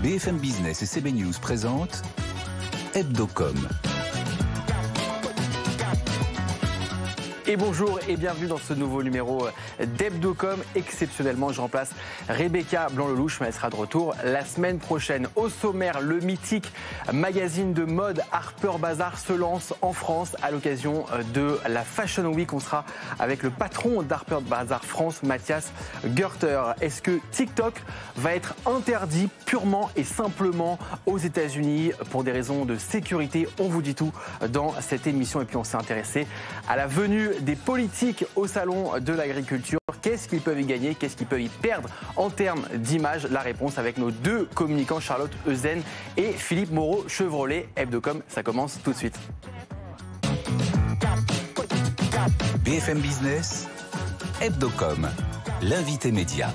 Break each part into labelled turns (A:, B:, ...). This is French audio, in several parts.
A: BFM Business et CB News présentent Hebdocom.
B: Et bonjour et bienvenue dans ce nouveau numéro d'Hebdocom. Exceptionnellement, je remplace Rebecca Blanc-Lelouch, mais elle sera de retour la semaine prochaine. Au sommaire, le mythique magazine de mode Harper's Bazaar se lance en France à l'occasion de la Fashion Week. On sera avec le patron d'Harper's Bazaar France, Mathias Gerter. Est-ce que TikTok va être interdit purement et simplement aux États-Unis pour des raisons de sécurité? On vous dit tout dans cette émission. Et puis on s'est intéressé à la venue des politiques au salon de l'agriculture. Qu'est-ce qu'ils peuvent y gagner? Qu'est-ce qu'ils peuvent y perdre en termes d'image? La réponse avec nos deux communicants, Charlotte Euzen et Philippe Moreau-Chevrolet. Hebdocom, ça commence tout de suite.
A: BFM Business, Hebdocom, l'invité média.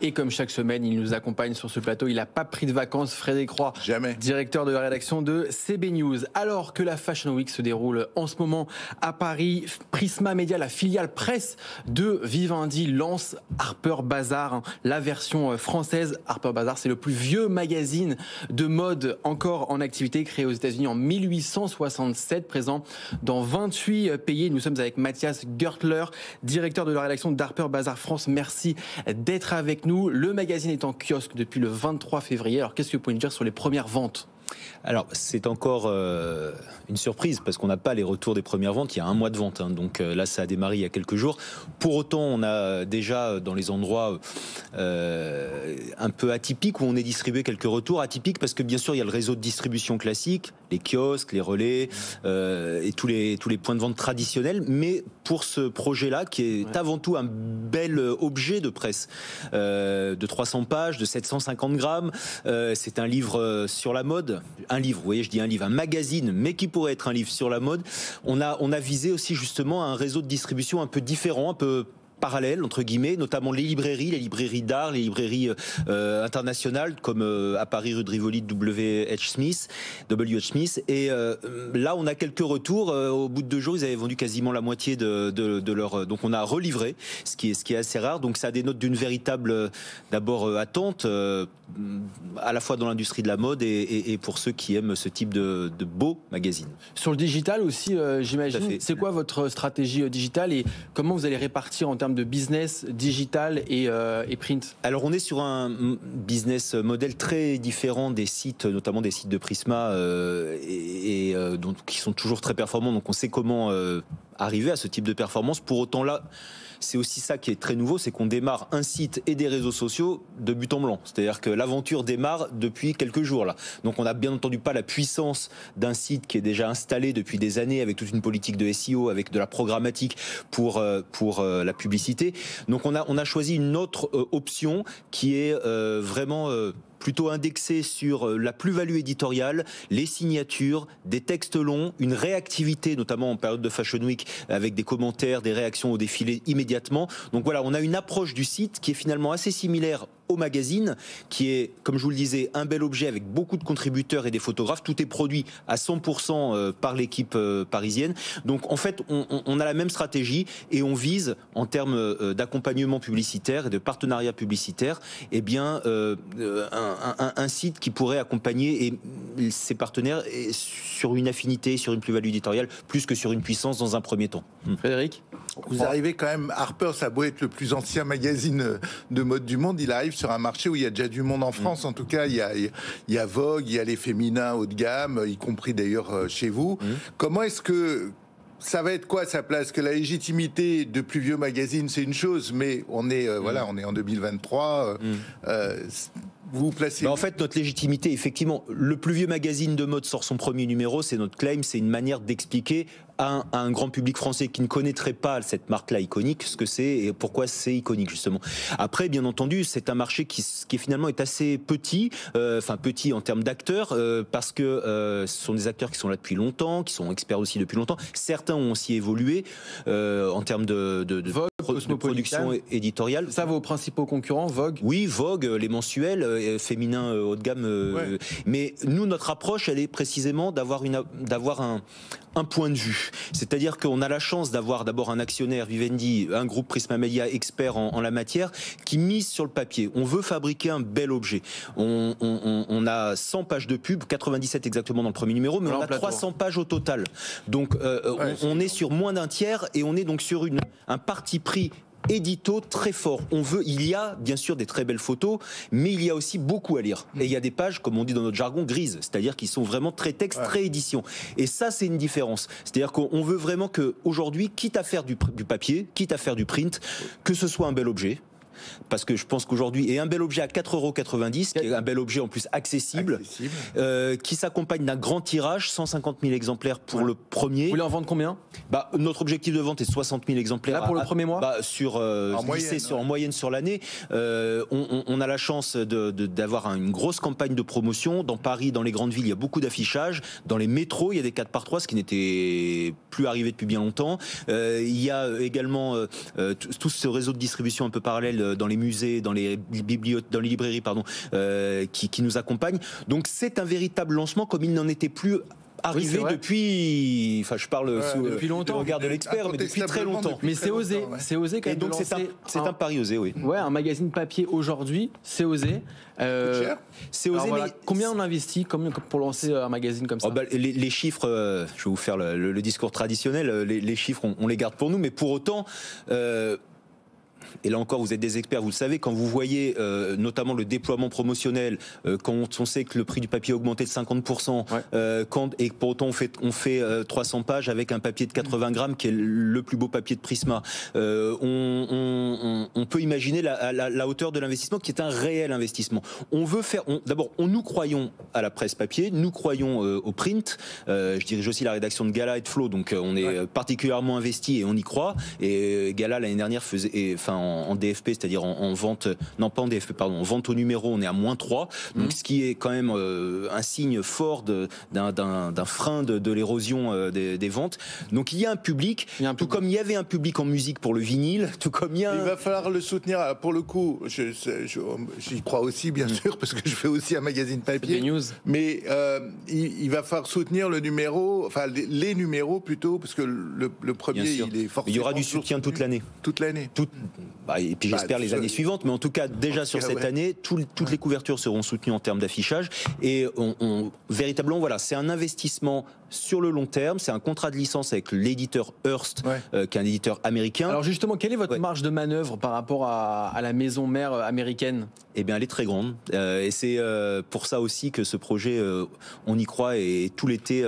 B: Et comme chaque semaine, il nous accompagne sur ce plateau. Il n'a pas pris de vacances, Frédéric Roy,
C: jamais,
B: directeur de la rédaction de CB News. Alors que la Fashion Week se déroule en ce moment à Paris, Prisma Media, la filiale presse de Vivendi, lance Harper's Bazaar, la version française. Harper's Bazaar, c'est le plus vieux magazine de mode encore en activité, créé aux États-Unis en 1867, présent dans 28 pays. Nous sommes avec Mathias Gerter, directeur de la rédaction d'Harper's Bazaar France. Merci d'être avec nous. Le magazine est en kiosque depuis le 23 février. Alors, qu'est-ce que vous pouvez nous dire sur les premières ventes ?
D: Alors, c'est encore une surprise parce qu'on n'a pas les retours des premières ventes. Il y a un mois de vente, hein, donc là, ça a démarré il y a quelques jours. Pour autant, on a déjà dans les endroits un peu atypiques où on est distribué quelques retours. Atypiques parce que bien sûr, il y a le réseau de distribution classique, les kiosques, les relais et tous les points de vente traditionnels. Mais pour ce projet-là, qui est avant tout un bel objet de presse de 300 pages, de 750 grammes, c'est un livre sur la mode. Un livre, vous voyez, je dis un livre, un magazine, mais qui pourrait être un livre sur la mode. On a visé aussi justement un réseau de distribution un peu différent, un peu parallèles, entre guillemets, notamment les librairies d'art, les librairies internationales, comme à Paris, rue de Rivoli, W.H. Smith. Et là, on a quelques retours. Au bout de 2 jours, ils avaient vendu quasiment la moitié de leur... Donc, on a relivré, ce qui est assez rare. Donc, ça dénote d'une véritable, d'abord, attente, à la fois dans l'industrie de la mode et pour ceux qui aiment ce type de beaux magazines.
B: Sur le digital aussi, j'imagine. C'est quoi votre stratégie digitale et comment vous allez répartir en termes de business digital et print? Alors,
D: on est sur un business model très différent des sites, notamment des sites de Prisma, donc, qui sont toujours très performants. Donc, on sait comment arriver à ce type de performance. Pour autant, là, c'est aussi ça qui est très nouveau, c'est qu'on démarre un site et des réseaux sociaux de but en blanc. C'est-à-dire que l'aventure démarre depuis quelques jours là. Donc on n'a bien entendu pas la puissance d'un site qui est déjà installé depuis des années avec toute une politique de SEO, avec de la programmatique pour la publicité. Donc on a choisi une autre option qui est vraiment plutôt indexé sur la plus-value éditoriale, les signatures, des textes longs, une réactivité, notamment en période de Fashion Week, avec des commentaires, des réactions au défilé immédiatement. Donc voilà, on a une approche du site qui est finalement assez similaire au magazine, qui est, comme je vous le disais, un bel objet avec beaucoup de contributeurs et des photographes. Tout est produit à 100% par l'équipe parisienne. Donc en fait, on a la même stratégie et on vise, en termes d'accompagnement publicitaire et de partenariat publicitaire, eh bien, un site qui pourrait accompagner ses partenaires sur une affinité, sur une plus-value éditoriale, plus que sur une puissance dans un premier temps.
B: Frédéric,
C: vous arrivez quand même, Harper, ça a beau être le plus ancien magazine de mode du monde, il arrive sur un marché où il y a déjà du monde en France. En tout cas, il y a Vogue, il y a les féminins haut de gamme, y compris d'ailleurs chez vous. Comment est-ce que ça va être quoi sa place? Que la légitimité de plus vieux magazines, c'est une chose, mais on est on est en 2023. Vous placez.
D: En fait, notre légitimité, effectivement, le plus vieux magazine de mode sort son premier numéro, c'est notre claim, c'est une manière d'expliquer à un grand public français qui ne connaîtrait pas cette marque-là iconique, ce que c'est et pourquoi c'est iconique justement. Après, bien entendu, c'est un marché qui finalement est assez petit, petit en termes d'acteurs, parce que ce sont des acteurs qui sont là depuis longtemps, qui sont experts aussi depuis longtemps. Certains ont aussi évolué en termes de
B: Vogue
D: production éditoriale.
B: Ça, vos principaux concurrents, Vogue?
D: Oui, Vogue, les mensuels, féminins haut de gamme. Mais nous, notre approche, elle est précisément d'avoir un point de vue. C'est-à-dire qu'on a la chance d'avoir d'abord un actionnaire, Vivendi, un groupe Prisma Media expert en la matière, qui mise sur le papier. On veut fabriquer un bel objet. On a 100 pages de pub, 97 exactement dans le premier numéro, mais on a 300 pages au total. Donc on est sur moins d'un tiers et on est donc sur un parti pris édito très fort. Il y a bien sûr des très belles photos, mais il y a aussi beaucoup à lire. Et il y a des pages, comme on dit dans notre jargon, grises, c'est-à-dire qui sont vraiment très texte, très édition. Et ça, c'est une différence. C'est-à-dire qu'on veut vraiment que aujourd'hui, quitte à faire du papier, quitte à faire du print, que ce soit un bel objet. Parce que je pense qu'aujourd'hui, et un bel objet à 4,90 €, qui est un bel objet en plus accessible. Qui s'accompagne d'un grand tirage, 150 000 exemplaires pour le premier.
B: Vous voulez en vendre combien?
D: Notre objectif de vente est 60 000 exemplaires.
B: Là, pour le premier mois
D: en moyenne sur l'année. On a la chance d'avoir une grosse campagne de promotion. Dans Paris, dans les grandes villes, il y a beaucoup d'affichage. Dans les métros, il y a des 4x3, ce qui n'était plus arrivé depuis bien longtemps. Il y a également tout ce réseau de distribution un peu parallèle dans les musées, dans les librairies, qui nous accompagnent. Donc c'est un véritable lancement comme il n'en était plus arrivé depuis. Enfin, je parle
B: depuis longtemps.
D: Le regard de l'expert, mais depuis très longtemps.
B: Mais c'est osé, c'est osé quand même.
D: Et donc c'est un pari osé, oui.
B: Ouais, un magazine papier aujourd'hui, c'est osé.
D: C'est osé, mais
B: combien on investit pour lancer un magazine comme ça?
D: Les chiffres, je vais vous faire le discours traditionnel. Les chiffres, on les garde pour nous, mais pour autant. Et là encore, vous êtes des experts, vous le savez, quand vous voyez notamment le déploiement promotionnel, quand on sait que le prix du papier a augmenté de 50%, et pour autant on fait 300 pages avec un papier de 80 grammes qui est le plus beau papier de Prisma, on peut imaginer la hauteur de l'investissement qui est un réel investissement. On veut faire, d'abord, nous croyons à la presse papier, nous croyons au print. Je dirige aussi la rédaction de Gala et de Flow, donc on est particulièrement investi et on y croit. Et Gala l'année dernière faisait, en DFP, c'est-à-dire en vente, non pas en DFP, pardon, en vente au numéro, on est à -3, donc ce qui est quand même un signe fort d'un frein de l'érosion des ventes. Donc il y a un public, tout comme il y avait un public en musique pour le vinyle, tout comme il
C: va falloir le soutenir. Pour le coup, j'y crois aussi, bien sûr, parce que je fais aussi un magazine papier.
B: News.
C: Mais il va falloir soutenir le numéro, enfin les numéros plutôt, parce que le premier, il est forcément.
D: Il y aura du soutien toute l'année.
C: Toute l'année.
D: Et puis j'espère les années suivantes, mais en tout cas déjà sur cette année, toutes les couvertures seront soutenues en termes d'affichage et véritablement voilà, c'est un investissement sur le long terme, c'est un contrat de licence avec l'éditeur Hearst, qui est un éditeur américain.
B: Alors justement, quelle est votre marge de manœuvre par rapport à la maison mère américaine?
D: Eh bien, elle est très grande, et c'est pour ça aussi que ce projet, on y croit, et tout l'été,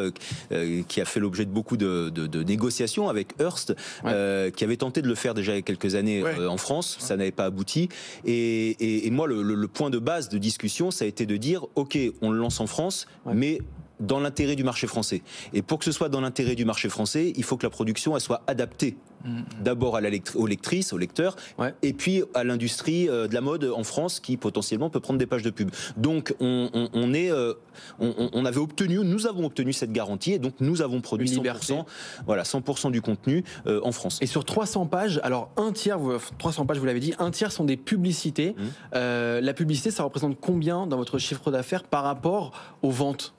D: qui a fait l'objet de beaucoup de négociations avec Hearst, qui avait tenté de le faire déjà il y a quelques années en France, ça n'avait pas abouti, et moi le point de base de discussion, ça a été de dire, ok, on le lance en France, mais dans l'intérêt du marché français. Et pour que ce soit dans l'intérêt du marché français, il faut que la production elle soit adaptée. D'abord aux lectrices, aux lecteurs, et puis à l'industrie de la mode en France qui potentiellement peut prendre des pages de pub. Donc nous avons obtenu cette garantie et donc nous avons produit 100% du contenu en France.
B: Et sur 300 pages, alors 300 pages vous l'avez dit, un tiers sont des publicités. La publicité, ça représente combien dans votre chiffre d'affaires par rapport aux ventes?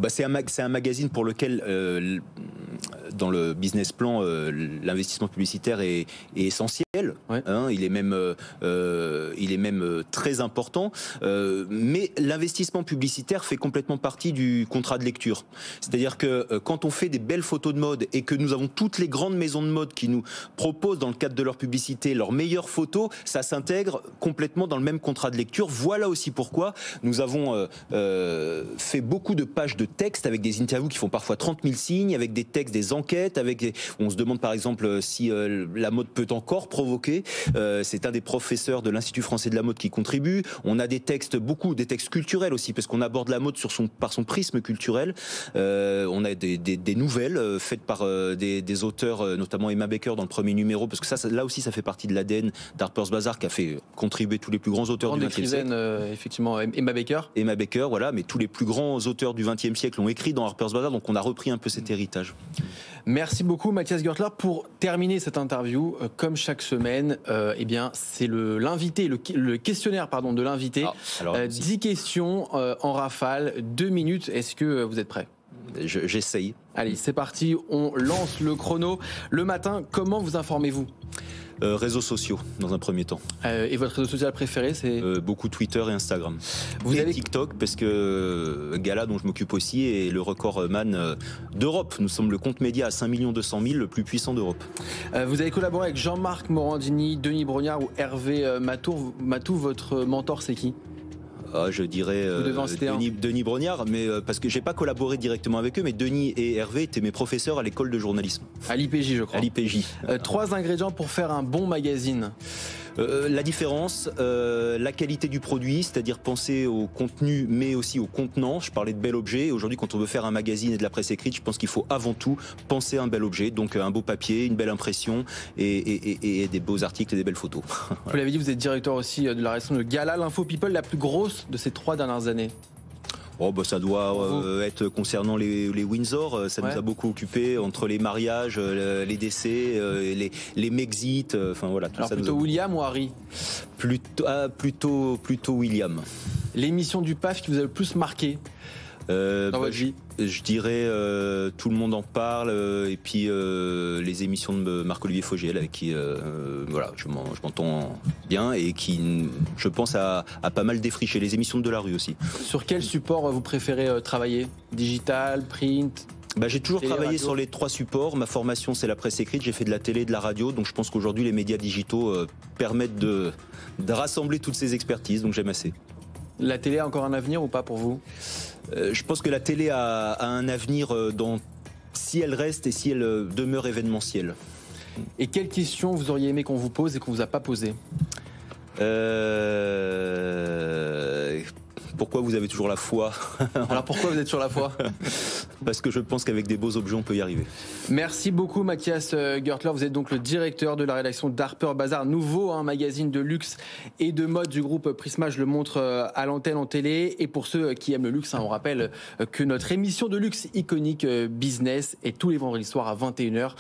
D: C'est un magazine pour lequel, dans le business plan, l'investissement publicitaire est essentiel. Il est même très important. Mais l'investissement publicitaire fait complètement partie du contrat de lecture. C'est-à-dire que quand on fait des belles photos de mode et que nous avons toutes les grandes maisons de mode qui nous proposent dans le cadre de leur publicité leurs meilleures photos, ça s'intègre complètement dans le même contrat de lecture. Voilà aussi pourquoi nous avons fait beaucoup de pages de texte avec des interviews qui font parfois 30 000 signes, avec des textes, des enquêtes, on se demande par exemple si la mode peut encore provoquer. C'est un des professeurs de l'Institut français de la mode qui contribue. On a des textes culturels aussi, parce qu'on aborde la mode par son prisme culturel. On a des nouvelles faites par des auteurs, notamment Emma Baker dans le premier numéro, parce que là aussi ça fait partie de l'ADN d'Harper's Bazaar, qui a fait contribuer tous les plus grands auteurs du XXe siècle.
B: Effectivement, Emma Baker,
D: voilà, mais tous les plus grands auteurs du XXe siècle ont écrit dans Harper's Bazaar, donc on a repris un peu cet héritage.
B: Merci beaucoup Mathias Gertler. Pour terminer cette interview, comme chaque semaine, c'est l'invité, le questionnaire de l'invité. 10 questions en rafale, 2 minutes. Est-ce que vous êtes prêts ?
D: J'essaye.
B: Allez, c'est parti, on lance le chrono. Le matin, comment vous informez-vous ?
D: Réseaux sociaux, dans un premier temps.
B: Et votre réseau social préféré, c'est
D: beaucoup Twitter et Instagram. Et TikTok, parce que Gala, dont je m'occupe aussi, est le recordman d'Europe. Nous sommes le compte média à 5 200 000, le plus puissant d'Europe.
B: Vous avez collaboré avec Jean-Marc Morandini, Denis Brognard ou Hervé Matou. Votre mentor, c'est qui ?
D: Je dirais Denis Brognard, mais parce que j'ai pas collaboré directement avec eux, mais Denis et Hervé étaient mes professeurs à l'école de journalisme.
B: À l'IPJ, je crois.
D: À l'IPJ.
B: 3 ingrédients pour faire un bon magazine.
D: La différence, la qualité du produit, c'est-à-dire penser au contenu mais aussi au contenant. Je parlais de bel objet. Aujourd'hui, quand on veut faire un magazine et de la presse écrite, je pense qu'il faut avant tout penser à un bel objet. Donc un beau papier, une belle impression et des beaux articles et des belles photos. Voilà.
B: Vous l'avez dit, vous êtes directeur aussi de la rédaction de Gala, l'info people la plus grosse de ces 3 dernières années.
D: Ça doit être concernant les Windsor, ça nous a beaucoup occupé entre les mariages, les décès, les Mexit, enfin voilà. Tout. Alors
B: ça plutôt William ou Harry ?
D: Plutôt William.
B: L'émission du PAF qui vous a le plus marqué dans votre vie ?
D: Je dirais Tout le monde en parle et puis les émissions de Marc-Olivier Fogiel avec qui je m'entends bien et qui, je pense, a pas mal défriché. Les émissions de Delarue aussi.
B: Sur quel support vous préférez travailler ? Digital, print ?
D: J'ai toujours travaillé sur les 3 supports. Ma formation, c'est la presse écrite. J'ai fait de la télé et de la radio. Donc je pense qu'aujourd'hui, les médias digitaux permettent de rassembler toutes ces expertises. Donc j'aime assez.
B: La télé a encore un avenir ou pas pour vous ?
D: Je pense que la télé a un avenir si elle reste et si elle demeure événementielle.
B: Et quelles questions vous auriez aimé qu'on vous pose et qu'on vous a pas posées ?
D: Pourquoi vous avez toujours la foi ?
B: Alors pourquoi vous êtes sur la foi ?
D: Parce que je pense qu'avec des beaux objets, on peut y arriver.
B: Merci beaucoup Mathias Gertler. Vous êtes donc le directeur de la rédaction d'Harper Bazaar, nouveau magazine de luxe et de mode du groupe Prisma. Je le montre à l'antenne en télé. Et pour ceux qui aiment le luxe, on rappelle que notre émission de luxe iconique Business est tous les vendredis soirs à 21h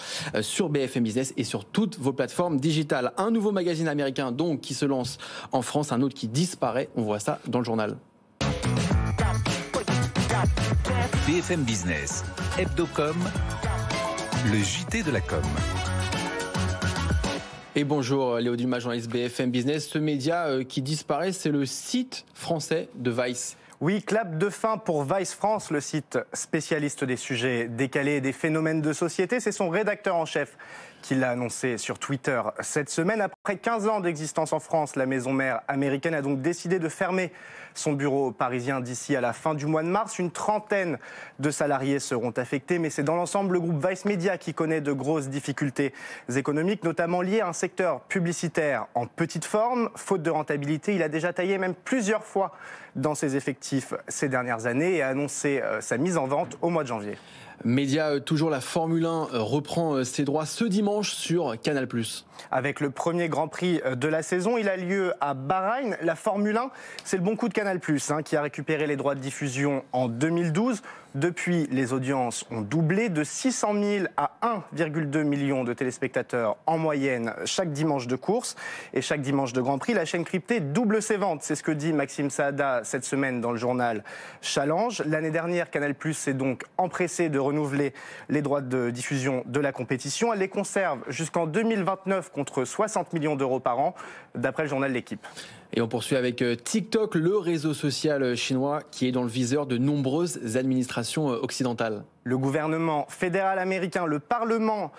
B: sur BFM Business et sur toutes vos plateformes digitales. Un nouveau magazine américain donc qui se lance en France, un autre qui disparaît. On voit ça dans le journal.
A: BFM Business, Hebdocom, le JT de la com.
B: Et bonjour Léo Dumas, journaliste BFM Business. Ce média qui disparaît, c'est le site français de Vice.
E: Oui, clap de fin pour Vice France, le site spécialiste des sujets décalés et des phénomènes de société. C'est son rédacteur en chef qui l'a annoncé sur Twitter cette semaine. Après 15 ans d'existence en France, la maison mère américaine a donc décidé de fermer son bureau parisien d'ici à la fin du mois de mars. Une trentaine de salariés seront affectés, mais c'est dans l'ensemble le groupe Vice Media qui connaît de grosses difficultés économiques, notamment liées à un secteur publicitaire en petite forme. Faute de rentabilité, il a déjà taillé même plusieurs fois dans ses effectifs ces dernières années et a annoncé sa mise en vente au mois de janvier.
B: Média, toujours la Formule 1 reprend ses droits ce dimanche sur Canal+.
E: Avec le premier Grand Prix de la saison, il a lieu à Bahreïn. La Formule 1, c'est le bon coup de Canal+, qui a récupéré les droits de diffusion en 2012. Depuis, les audiences ont doublé de 600 000 à 1,2 million de téléspectateurs en moyenne chaque dimanche de course. Et chaque dimanche de Grand Prix, la chaîne cryptée double ses ventes. C'est ce que dit Maxime Saada cette semaine dans le journal Challenge. L'année dernière, Canal+ s'est donc empressé de renouveler les droits de diffusion de la compétition. Elle les conserve jusqu'en 2029 contre 60 millions d'euros par an, d'après le journal L'Équipe.
B: Et on poursuit avec TikTok, le réseau social chinois qui est dans le viseur de nombreuses administrations occidentales.
E: Le gouvernement fédéral américain, le Parlement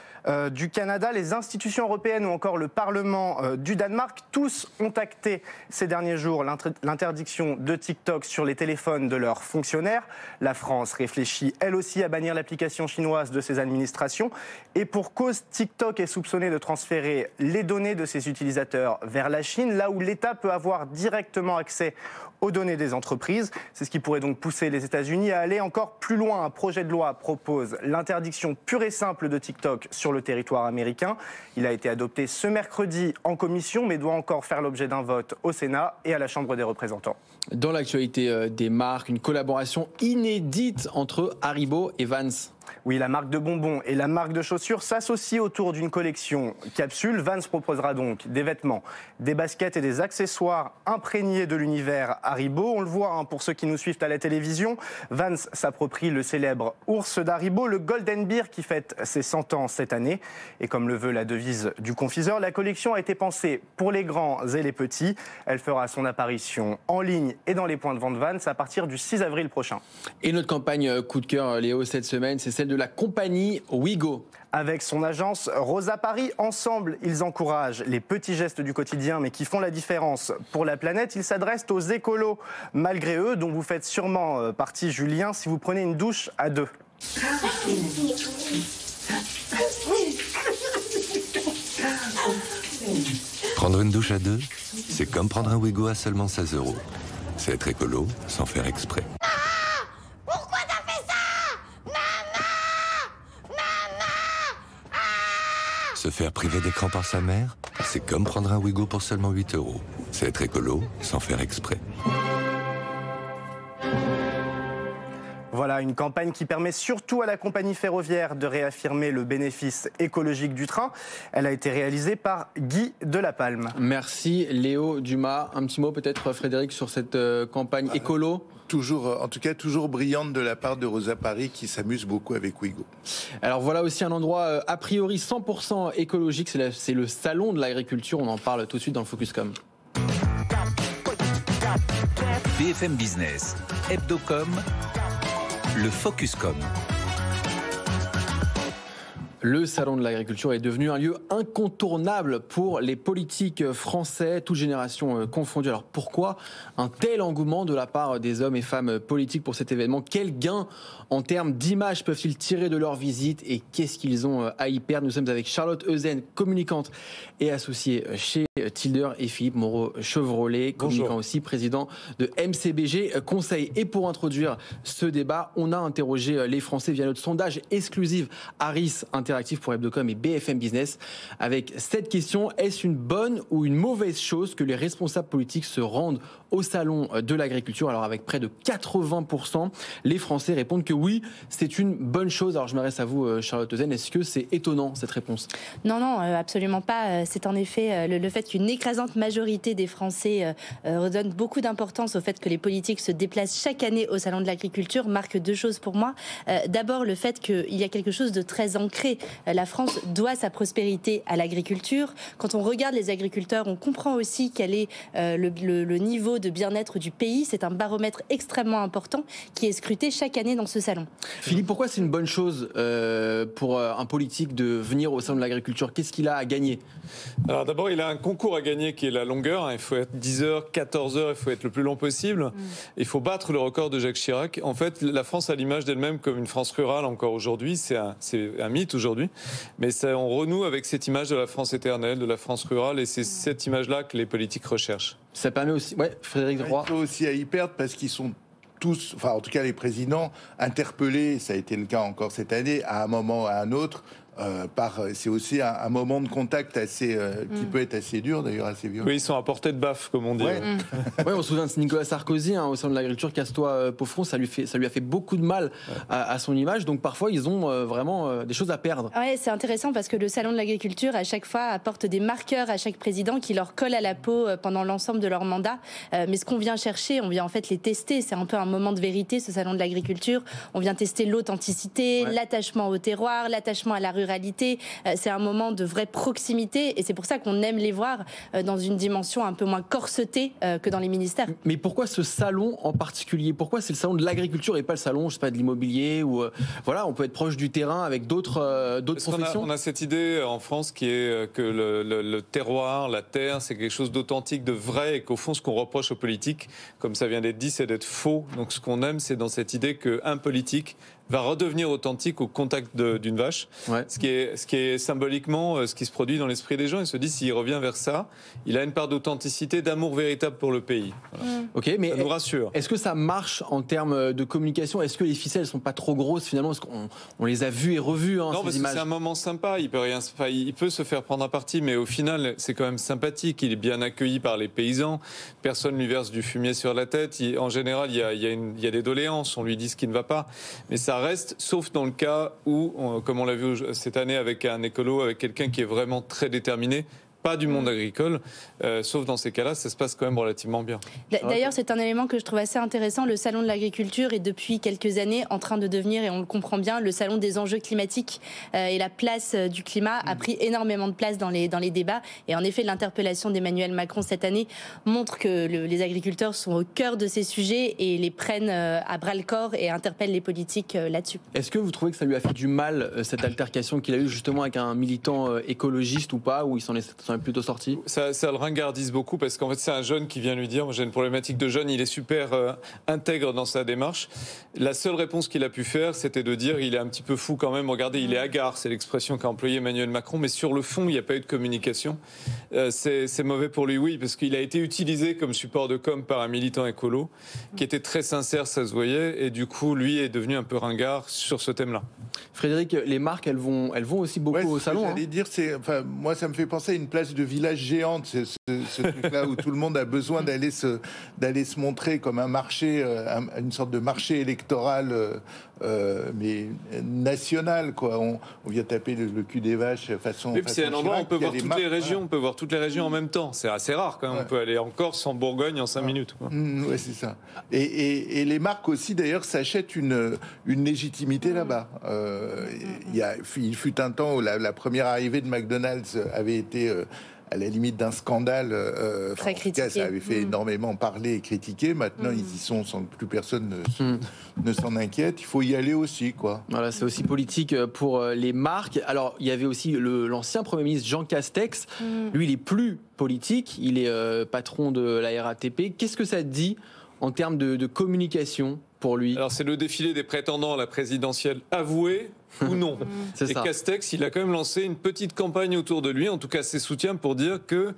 E: du Canada, les institutions européennes ou encore le Parlement du Danemark, tous ont acté ces derniers jours l'interdiction de TikTok sur les téléphones de leurs fonctionnaires. La France réfléchit elle aussi à bannir l'application chinoise de ses administrations. Et pour cause, TikTok est soupçonné de transférer les données de ses utilisateurs vers la Chine, là où l'État peut avoir directement accès aux données des entreprises. C'est ce qui pourrait donc pousser les États-Unis à aller encore plus loin. Un projet de loi propose l'interdiction pure et simple de TikTok sur le territoire américain. Il a été adopté ce mercredi en commission, mais doit encore faire l'objet d'un vote au Sénat et à la Chambre des représentants.
B: Dans l'actualité des marques, une collaboration inédite entre Haribo et Vans.
E: Oui, la marque de bonbons et la marque de chaussures s'associent autour d'une collection capsule. Vans proposera donc des vêtements, des baskets et des accessoires imprégnés de l'univers Haribo. On le voit pour ceux qui nous suivent à la télévision. Vans s'approprie le célèbre ours d'Haribo, le Golden Beer qui fête ses 100 ans cette année. Et comme le veut la devise du confiseur, la collection a été pensée pour les grands et les petits. Elle fera son apparition en ligne et dans les points de vente Vans à partir du 6 avril prochain.
B: Et notre campagne coup de cœur, Léo, cette semaine, c'est celle de la compagnie Wigo.
E: Avec son agence Rosa Paris, ensemble, ils encouragent les petits gestes du quotidien, mais qui font la différence pour la planète. Ils s'adressent aux écolos, malgré eux, dont vous faites sûrement partie, Julien, si vous prenez une douche à deux.
F: Prendre une douche à deux, c'est comme prendre un Wigo à seulement 16 €. C'est être écolo sans faire exprès.
G: Pourquoi t'as fait ça? Maman!
F: Se faire priver d'écran par sa mère, c'est comme prendre un Wigo pour seulement 8 €. C'est être écolo sans faire exprès.
E: Voilà, une campagne qui permet surtout à la compagnie ferroviaire de réaffirmer le bénéfice écologique du train. Elle a été réalisée par Guy Delapalme.
B: Merci Léo Dumas. Un petit mot peut-être, Frédéric, sur cette campagne écolo?
C: Toujours, en tout cas, toujours brillante de la part de Rosa Paris qui s'amuse beaucoup avec Wigo.
B: Alors voilà aussi un endroit a priori 100% écologique, c'est le salon de l'agriculture. On en parle tout de suite dans le Focuscom.
A: BFM Business, Hebdocom, le Focuscom.
B: Le salon de l'agriculture est devenu un lieu incontournable pour les politiques français, toutes générations confondues. Alors pourquoi un tel engouement de la part des hommes et femmes politiques pour cet événement? Quels gains en termes d'image peuvent-ils tirer de leur visite et qu'est-ce qu'ils ont à y perdre? Nous sommes avec Charlotte Eusen, communicante et associée chez Tilder, et Philippe Moreau-Chevrolet, communicant aussi, président de MCBG Conseil. Et pour introduire ce débat, on a interrogé les Français via notre sondage exclusif Harris Interactive pour Hebdocom et BFM Business avec cette question: est-ce une bonne ou une mauvaise chose que les responsables politiques se rendent au salon de l'agriculture? Alors avec près de 80%, les Français répondent que oui, c'est une bonne chose. Alors je m'adresse à vous, Charlotte Eusen, est-ce que c'est étonnant cette réponse?
H: Non, absolument pas. C'est en effet le fait qu'une écrasante majorité des Français redonne beaucoup d'importance au fait que les politiques se déplacent chaque année au salon de l'agriculture marque deux choses pour moi. D'abord, le fait qu'il y a quelque chose de très ancré. La France doit sa prospérité à l'agriculture. Quand on regarde les agriculteurs, on comprend aussi quel est le niveau de bien-être du pays. C'est un baromètre extrêmement important qui est scruté chaque année dans ce salon.
B: Philippe, pourquoi c'est une bonne chose pour un politique de venir au salon de l'agriculture? Qu'est-ce qu'il a à gagner?
I: Alors d'abord, il a un concours à gagner qui est la longueur. Il faut être 10 heures, 14 heures, il faut être le plus long possible. Il faut battre le record de Jacques Chirac. En fait, la France a l'image d'elle-même comme une France rurale encore aujourd'hui. C'est un mythe aujourd'hui. Mais on renoue avec cette image de la France éternelle, de la France rurale, et c'est cette image-là que les politiques recherchent.
B: Ça permet aussi... Ouais, Frédéric Roy.
C: Il faut aussi à y perdre parce qu'ils sont tous, enfin en tout cas les présidents, interpellés, ça a été le cas encore cette année, à un moment ou à un autre, c'est aussi un moment de contact assez, qui peut être assez dur, d'ailleurs assez violent.
I: Oui, ils sont à portée de baffe, comme on dit.
C: Ouais.
B: Ouais, on se souvient de Nicolas Sarkozy au salon de l'agriculture, casse-toi pauvron, ça lui a fait beaucoup de mal à son image. Donc parfois ils ont vraiment des choses à perdre.
H: Ouais, c'est intéressant parce que le salon de l'agriculture à chaque fois apporte des marqueurs à chaque président qui leur collent à la peau pendant l'ensemble de leur mandat. Mais ce qu'on vient chercher, on vient en fait les tester. C'est un peu un moment de vérité, ce salon de l'agriculture. On vient tester l'authenticité, l'attachement au terroir, l'attachement à la ruralité. C'est un moment de vraie proximité et c'est pour ça qu'on aime les voir dans une dimension un peu moins corsetée que dans les ministères.
B: Mais pourquoi ce salon en particulier? Pourquoi c'est le salon de l'agriculture et pas le salon, je sais pas, de l'immobilier ou voilà, on peut être proche du terrain avec d'autres professions.
I: On a cette idée en France qui est que le terroir, la terre, c'est quelque chose d'authentique, de vrai, et qu'au fond, ce qu'on reproche aux politiques, comme ça vient d'être dit, c'est d'être faux. Donc ce qu'on aime, c'est dans cette idée qu'un politique va redevenir authentique au contact d'une vache. Ouais. Ce qui est symboliquement ce qui se produit dans l'esprit des gens. Ils se disent, s'il revient vers ça, il a une part d'authenticité, d'amour véritable pour le pays. Voilà.
B: Ok, mais
I: ça nous rassure.
B: Est-ce que ça marche en termes de communication? Est-ce que les ficelles ne sont pas trop grosses finalement? Parce qu'on les a vues et revues,
I: non,
B: ces
I: parce
B: images.
I: Que c'est un moment sympa. Il peut se faire prendre à partie, mais au final, c'est quand même sympathique. Il est bien accueilli par les paysans. Personne ne lui verse du fumier sur la tête. En général, il y a des doléances. On lui dit ce qui ne va pas. Mais ça ça reste, sauf dans le cas où, comme on l'a vu cette année avec un écolo, avec quelqu'un qui est vraiment très déterminé, pas du monde agricole, sauf dans ces cas-là, ça se passe quand même relativement bien.
H: D'ailleurs, c'est un élément que je trouve assez intéressant. Le salon de l'agriculture est depuis quelques années en train de devenir, et on le comprend bien, le salon des enjeux climatiques. Et la place du climat a pris énormément de place dans les débats. Et en effet, l'interpellation d'Emmanuel Macron cette année montre que les agriculteurs sont au cœur de ces sujets et les prennent à bras-le-corps et interpellent les politiques là-dessus.
B: Est-ce que vous trouvez que ça lui a fait du mal, cette altercation qu'il a eue justement avec un militant écologiste ou pas, ou il s'en est plutôt sorti?
I: Ça le ringardise beaucoup parce qu'en fait c'est un jeune qui vient lui dire, moi j'ai une problématique de jeune, il est super intègre dans sa démarche. La seule réponse qu'il a pu faire, c'était de dire il est un petit peu fou quand même, regardez il est hagard, c'est l'expression qu'a employée Emmanuel Macron, mais sur le fond il n'y a pas eu de communication. C'est mauvais pour lui, oui, parce qu'il a été utilisé comme support de com par un militant écolo qui était très sincère, ça se voyait, et du coup lui est devenu un peu ringard sur ce thème-là.
B: Frédéric, les marques elles vont aussi beaucoup au salon.
C: J'allais dire, moi ça me fait penser à une place de village géante, ce truc-là où tout le monde a besoin d'aller se montrer comme un marché, une sorte de marché électoral, mais national, quoi. On vient taper le cul des vaches façon.
I: Oui, c'est un endroit où on peut voir toutes les régions,
C: voilà.
I: On peut voir toutes les régions en même temps. C'est assez rare quand même. Ouais. On peut aller en Corse, en Bourgogne en 5 minutes.
C: Ouais, c'est ça. Et les marques aussi, d'ailleurs, s'achètent une légitimité là-bas. Il fut un temps où la première arrivée de McDonald's avait été à la limite d'un scandale.
H: Très critiqué.
C: Ça avait fait énormément parler et critiquer. Maintenant, ils y sont sans que plus personne ne s'en inquiète. Il faut y aller aussi, quoi.
B: Voilà, c'est aussi politique pour les marques. Alors, il y avait aussi l'ancien Premier ministre Jean Castex. Lui, il est plus politique. Il est patron de la RATP. Qu'est-ce que ça dit en termes de communication pour lui?
I: Alors, c'est le défilé des prétendants à la présidentielle avoués ou non. Et ça. Castex, il a quand même lancé une petite campagne autour de lui, en tout cas ses soutiens, pour dire que,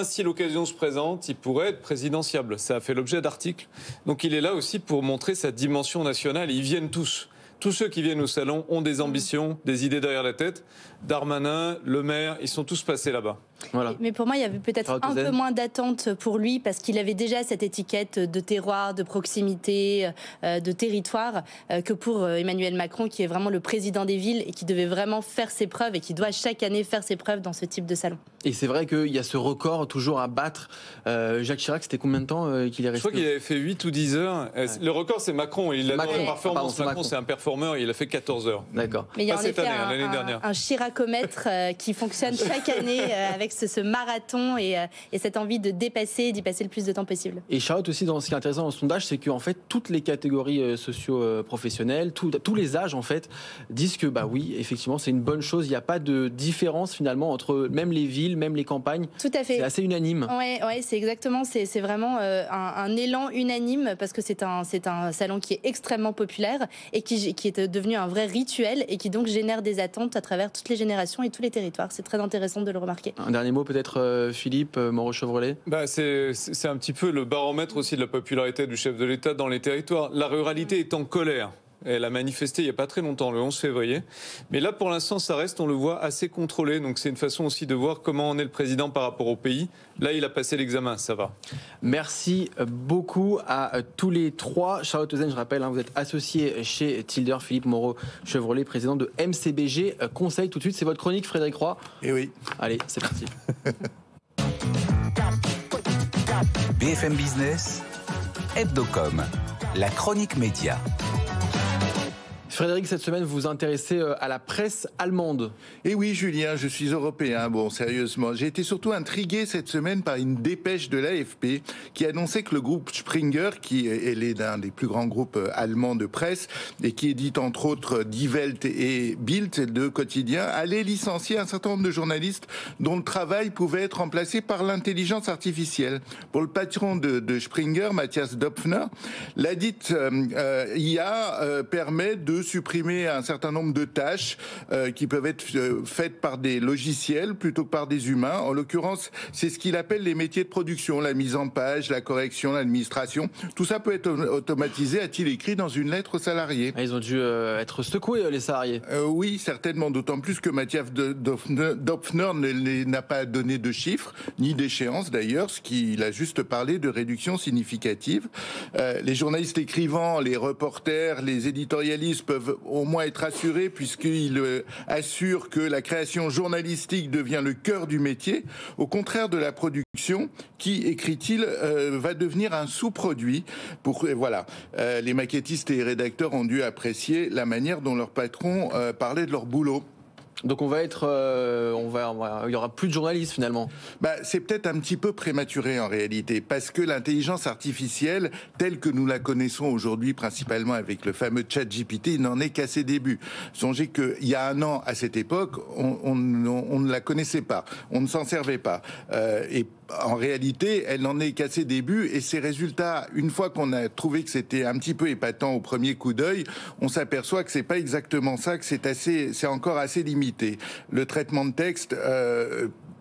I: si l'occasion se présente, il pourrait être présidentiable. Ça a fait l'objet d'articles. Donc il est là aussi pour montrer sa dimension nationale. Et ils viennent tous. Tous ceux qui viennent au salon ont des ambitions, des idées derrière la tête. Darmanin, Le Maire, ils sont tous passés là-bas.
B: Voilà.
H: Mais pour moi, il y avait peut-être un peu moins d'attente pour lui parce qu'il avait déjà cette étiquette de terroir, de proximité, de territoire que pour Emmanuel Macron, qui est vraiment le président des villes et qui devait vraiment faire ses preuves et qui doit chaque année faire ses preuves dans ce type de salon.
B: Et c'est vrai qu'il y a ce record toujours à battre. Jacques Chirac, c'était combien de temps qu'il est resté?
I: Je crois qu'il avait fait 8 ou 10 heures. Ouais. Le record, c'est Macron. Il a donné performance. Macron, c'est un performeur. Il a fait 14 heures.
B: D'accord.
H: Mais il y a en effet
I: l'année dernière.
H: Un chiracomètre qui fonctionne chaque année avec ce marathon et cette envie de d'y passer le plus de temps possible.
B: Et Charlotte aussi, ce qui est intéressant dans le sondage, c'est qu'en fait, toutes les catégories socio-professionnelles, tous les âges, en fait, disent que, oui, effectivement, c'est une bonne chose. Il n'y a pas de différence, finalement, entre même les villes, même les campagnes.
H: Tout à fait.
B: C'est assez unanime.
H: Ouais, c'est exactement. C'est vraiment un élan unanime parce que c'est un salon qui est extrêmement populaire et qui est devenu un vrai rituel et qui donc génère des attentes à travers toutes les générations et tous les territoires. C'est très intéressant de le remarquer.
B: Un dernier mot peut-être, Philippe Moreau-Chevrolet.
I: C'est un petit peu le baromètre aussi de la popularité du chef de l'État dans les territoires. La ruralité est en colère. Elle a manifesté il n'y a pas très longtemps, le 11 février. Mais là, pour l'instant, ça reste, on le voit, assez contrôlé. Donc c'est une façon aussi de voir comment on est le président par rapport au pays. Là, il a passé l'examen, ça va.
B: Merci beaucoup à tous les trois. Charlotte Ezen, je rappelle, vous êtes associé chez Tilder, Philippe Moreau-Chevrolet, président de MCBG Conseil. Tout de suite, c'est votre chronique, Frédéric Roy.
C: Eh oui.
B: Allez, c'est parti.
A: BFM Business, Hebdocom, la chronique média.
B: Frédéric, cette semaine, vous vous intéressez à la presse allemande.
C: Et oui, Julien, je suis européen. Bon, sérieusement, j'ai été surtout intrigué cette semaine par une dépêche de l'AFP qui annonçait que le groupe Springer, qui est l'un des plus grands groupes allemands de presse et qui édite entre autres Die Welt et Bild, deux quotidiens, allait licencier un certain nombre de journalistes dont le travail pouvait être remplacé par l'intelligence artificielle. Pour le patron de Springer, Matthias Döpfner, la dite IA permet de supprimer un certain nombre de tâches qui peuvent être faites par des logiciels plutôt que par des humains. En l'occurrence, c'est ce qu'il appelle les métiers de production, la mise en page, la correction, l'administration. Tout ça peut être automatisé, a-t-il écrit dans une lettre aux salariés.
B: Ils ont dû être secoués, les salariés.
C: Oui, certainement, d'autant plus que Mathias Döpfner n'a pas donné de chiffres, ni d'échéance d'ailleurs, ce qu'il a juste parlé de réduction significative. Les journalistes écrivants, les reporters, les éditorialistes peuvent au moins être assurés puisqu'ils assurent que la création journalistique devient le cœur du métier, au contraire de la production qui, écrit-il, va devenir un sous-produit. Voilà, les maquettistes et les rédacteurs ont dû apprécier la manière dont leurs patrons parlaient de leur boulot.
B: Donc il y aura plus de journalistes finalement.
C: C'est peut-être un petit peu prématuré en réalité, parce que l'intelligence artificielle, telle que nous la connaissons aujourd'hui, principalement avec le fameux ChatGPT, n'en est qu'à ses débuts. Songez qu'il y a un an, à cette époque, on ne la connaissait pas, on ne s'en servait pas. Et en réalité, elle n'en est qu'à ses débuts, et ses résultats, une fois qu'on a trouvé que c'était un petit peu épatant au premier coup d'œil, on s'aperçoit que c'est pas exactement ça, que c'est encore assez limité. Le traitement de texte,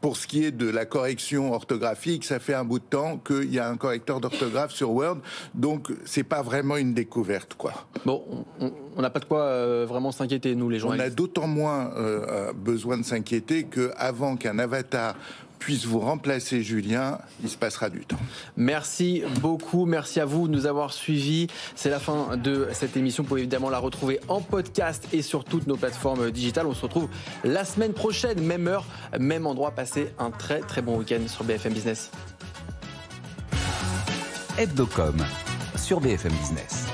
C: pour ce qui est de la correction orthographique, ça fait un bout de temps qu'il y a un correcteur d'orthographe sur Word, donc c'est pas vraiment une découverte, quoi.
B: Bon, on n'a pas de quoi vraiment s'inquiéter, nous, les journalistes.
C: On a d'autant moins besoin de s'inquiéter qu'avant qu'un avatar puisse vous remplacer, Julien, il se passera du temps.
B: Merci beaucoup, merci à vous de nous avoir suivis. C'est la fin de cette émission. Vous pouvez évidemment la retrouver en podcast et sur toutes nos plateformes digitales. On se retrouve la semaine prochaine, même heure, même endroit. Passez un très très bon week-end sur BFM Business.
A: Hebdocom sur BFM Business.